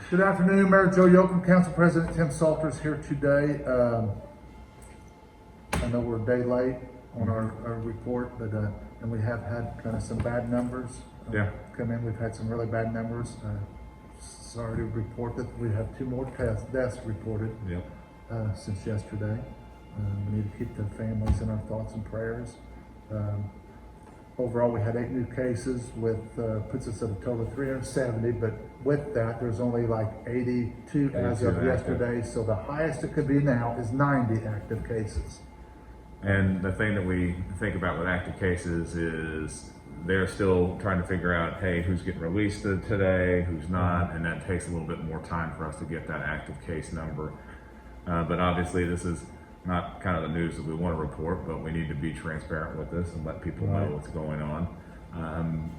Good afternoon, Mayor Joe Yoakum, Council President Tim Salters here today. I know we're a day late on our report, but and we have had kind of some bad numbers come in. We've had some really bad numbers. Sorry to report that we have 2 more deaths reported since yesterday. We need to keep the families in our thoughts and prayers. Overall, we had 8 new cases, with puts us at a total of 370. But with that, there's only like 82 as of yesterday. So the highest it could be now is 90 active cases. And the thing that we think about with active cases is they're still trying to figure out, hey, who's getting released today, who's not, and that takes a little bit more time for us to get that active case number. But obviously, this is not kind of the news that we want to report, but we need to be transparent with this and let people know what's going on.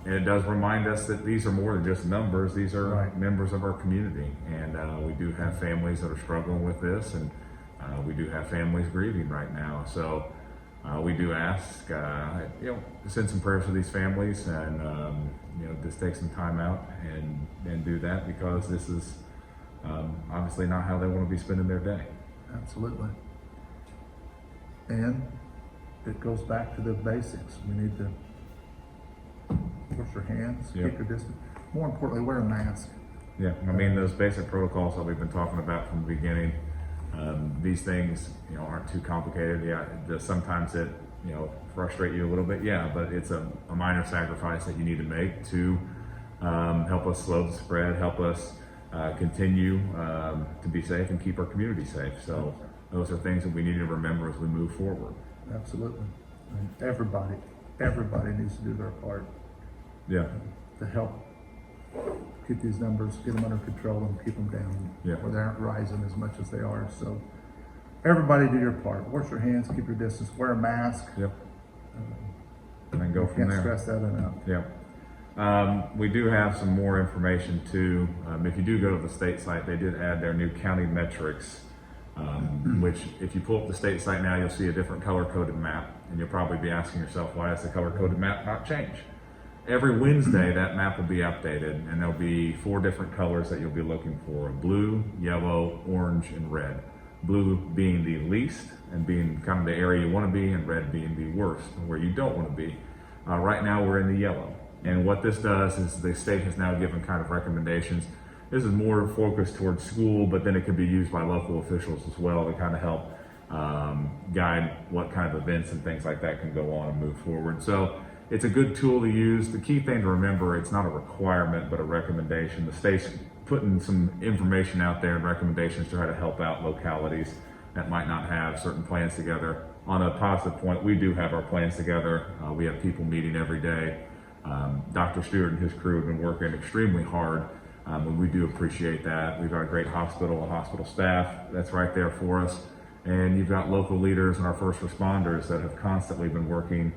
And it does remind us that these are more than just numbers. These are members of our community. And we do have families that are struggling with this, and we do have families grieving right now. So we do ask, to send some prayers to these families, and just take some time out and do that, because this is obviously not how they want to be spending their day. Absolutely. And it goes back to the basics. We need to wash your hands, keep your distance. More importantly, wear a mask. Yeah, I mean, those basic protocols that we've been talking about from the beginning, these things, aren't too complicated. Sometimes it, frustrate you a little bit. Yeah, but it's a minor sacrifice that you need to make to help us slow the spread, help us continue to be safe and keep our community safe. So those are things that we need to remember as we move forward. Absolutely. And everybody needs to do their part. To help keep these numbers, get them under control, and keep them down where they aren't rising as much as they are. So everybody do your part. Wash your hands, keep your distance, wear a mask. And then go from there. Can't stress that enough. We do have some more information too. If you do go to the state site, they did add their new county metrics, which if you pull up the state site now, you'll see a different color-coded map, and you'll probably be asking yourself, why does the color-coded map not change? Every Wednesday, that map will be updated, and there'll be 4 different colors that you'll be looking for: blue, yellow, orange, and red. Blue being the least and being kind of the area you want to be, and red being the worst, where you don't want to be. Right now, we're in the yellow. And what this does is the state has now given kind of recommendations. This is more focused towards school, but then it can be used by local officials as well to kind of help guide what kind of events and things like that can go on and move forward. So it's a good tool to use. The key thing to remember, it's not a requirement, but a recommendation. The state's putting some information out there and recommendations to try to help out localities that might not have certain plans together. On a positive point, we do have our plans together. We have people meeting every day. Dr. Stewart and his crew have been working extremely hard, and we do appreciate that. We've got a great hospital staff that's right there for us. And you've got local leaders and our first responders that have constantly been working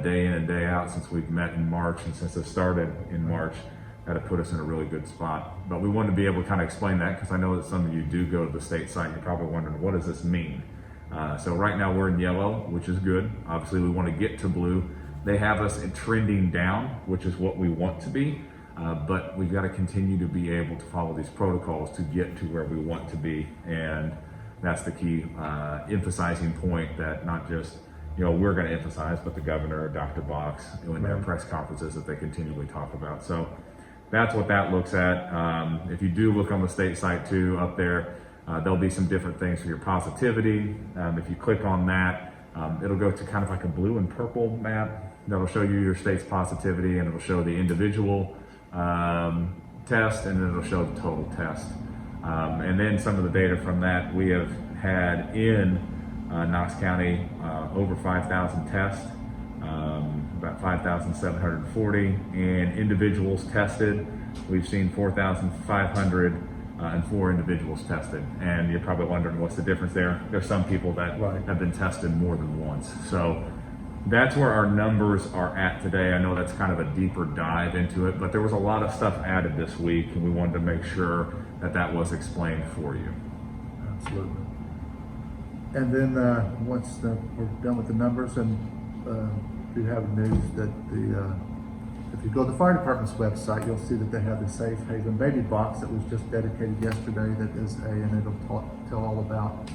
day in and day out since we've met in March, and since it started in March, that have put us in a really good spot. But we wanted to be able to kind of explain that, because I know that some of you do go to the state site and you're probably wondering, what does this mean? So right now we're in yellow, which is good. Obviously we want to get to blue. They have us trending down, which is what we want to be, but we've got to continue to be able to follow these protocols to get to where we want to be. And that's the key emphasizing point, that not just we're going to emphasize, but the governor, Dr. Box, in their press conferences that they continually talk about. So that's what that looks at. If you do look on the state site too, up there, there'll be some different things for your positivity. If you click on that, it'll go to kind of like a blue and purple map that'll show you your state's positivity, and it'll show the individual test, and then it'll show the total test. And then some of the data from that, we have had in Knox County over 5,000 tests, about 5,740, and individuals tested. We've seen 4,504 individuals tested. And you're probably wondering, what's the difference there? There's some people that have been tested more than once. So that's where our numbers are at today. I know that's kind of a deeper dive into it, but there was a lot of stuff added this week, and we wanted to make sure that that was explained for you. Absolutely. And then once we're done with the numbers, and we have news that the if you go to the fire department's website, you'll see that they have the Safe Haven Baby Box that was just dedicated yesterday. That is and it'll tell all about.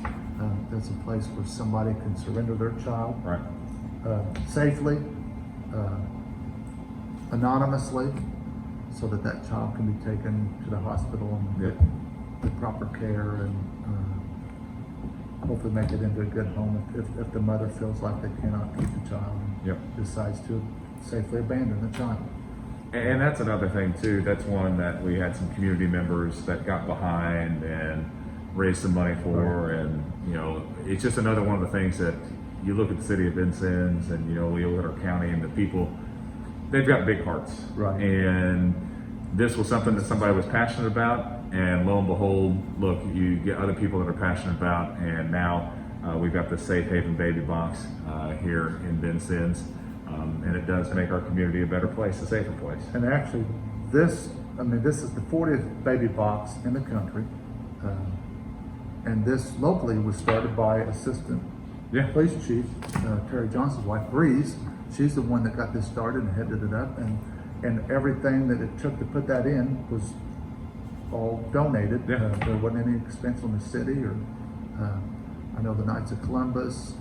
That's a place where somebody can surrender their child Right. Safely, anonymously, so that that child can be taken to the hospital and Yep. get the proper care and hopefully make it into a good home if the mother feels like they cannot keep the child and Yep. decides to safely abandon the child. And that's another thing too. That's one that we had some community members that got behind and raised some money for, and you know, it's just another one of the things that you look at the city of Vincennes, and you know, we look at our county and the people. They've got big hearts, Right. And this was something that somebody was passionate about, and lo and behold, look, you get other people that are passionate about, and now we've got the Safe Haven Baby Box here in Vincennes. And it does make our community a better place, a safer place. And actually, this is the 40th baby box in the country. And this locally was started by Assistant Yeah. Police Chief Terry Johnson's wife, Breeze. She's the one that got this started and headed it up. And everything that it took to put that in was all donated. Yeah. There wasn't any expense on the city. Or I know the Knights of Columbus,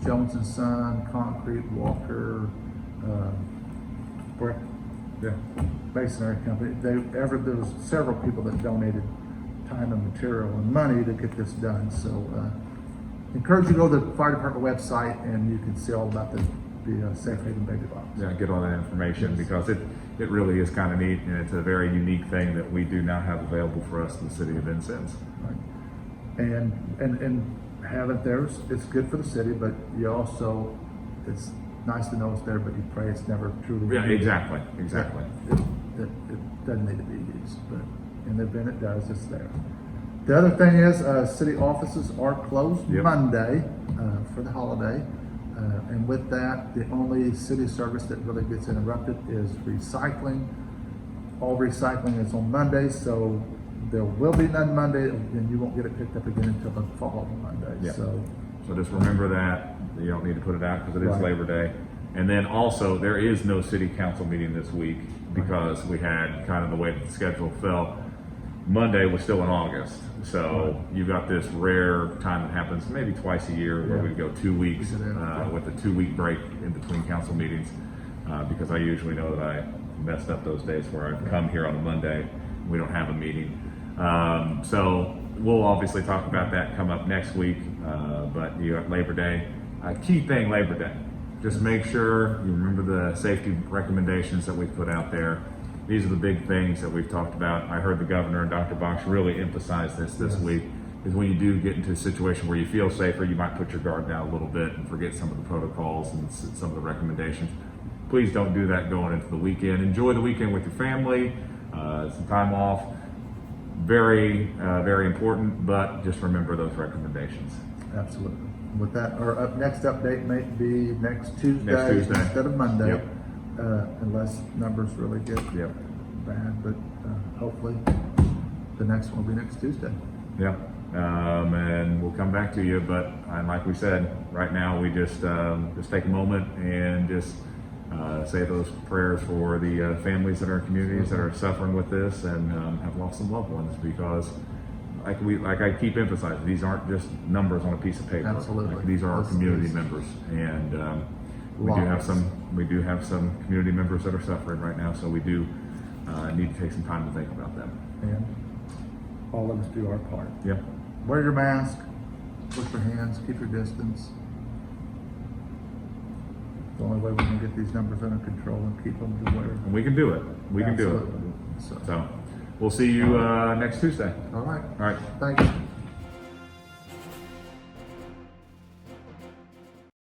Jones and Son, Concrete, Walker, Brick Yeah. Masonry Company. There was several people that donated time and material and money to get this done. So encourage you to go to the fire department website and you can see all about the Safe Haven Baby Box. Yeah, get all that information, Yes. because it really is kind of neat, and it's a very unique thing that we do now have available for us in the city of Vincennes. Right. And have it there. It's good for the city, but you also, it's nice to know it's there, but you pray it's never truly Yeah, used. exactly. It doesn't need to be used, but in the event it does, it's there. The other thing is, city offices are closed Yep. Monday for the holiday. And with that, the only city service that really gets interrupted is recycling. All recycling is on Mondays, so there will be none Monday, and you won't get it picked up again until the following Monday. Yeah. So, So just remember that. You don't need to put it out because it is Right. Labor Day. And then also, there is no city council meeting this week because we had kind of the way that the schedule fell. Monday was still in August. So you've got this rare time that happens maybe twice a year where Yeah. we go 2 weeks We get in. with a 2-week break in between council meetings, because I usually know that I messed up those days where I come here on a Monday, we don't have a meeting. So we'll obviously talk about that come up next week, but you got Labor Day. Key thing, Labor Day. Just make sure you remember the safety recommendations that we've put out there. These are the big things that we've talked about. I heard the governor and Dr. Box really emphasize this Yes. week, is when you do get into a situation where you feel safer, you might put your guard down a little bit and forget some of the protocols and some of the recommendations. Please don't do that going into the weekend. Enjoy the weekend with your family, some time off. Very, very important, but just remember those recommendations. absolutely. With that, our next update may be next Tuesday, Tuesday. instead of Monday, Yep. Unless numbers really get Yep. bad. But hopefully, the next one will be next Tuesday. Yeah, and we'll come back to you. But like we said, right now we just take a moment and just say those prayers for the families in our communities that are suffering with this and have lost some loved ones, because like I keep emphasizing, these aren't just numbers on a piece of paper. Absolutely. Like, these are our This community is members, and we do have some community members that are suffering right now. So we do need to take some time to think about them. And all of us do our part. Yeah. Wear your mask, wash your hands, keep your distance. The only way we can get these numbers under control and keep them to where. And we can do it. We can do it. Absolutely. So, So we'll see you next Tuesday. all right. All right. Thanks.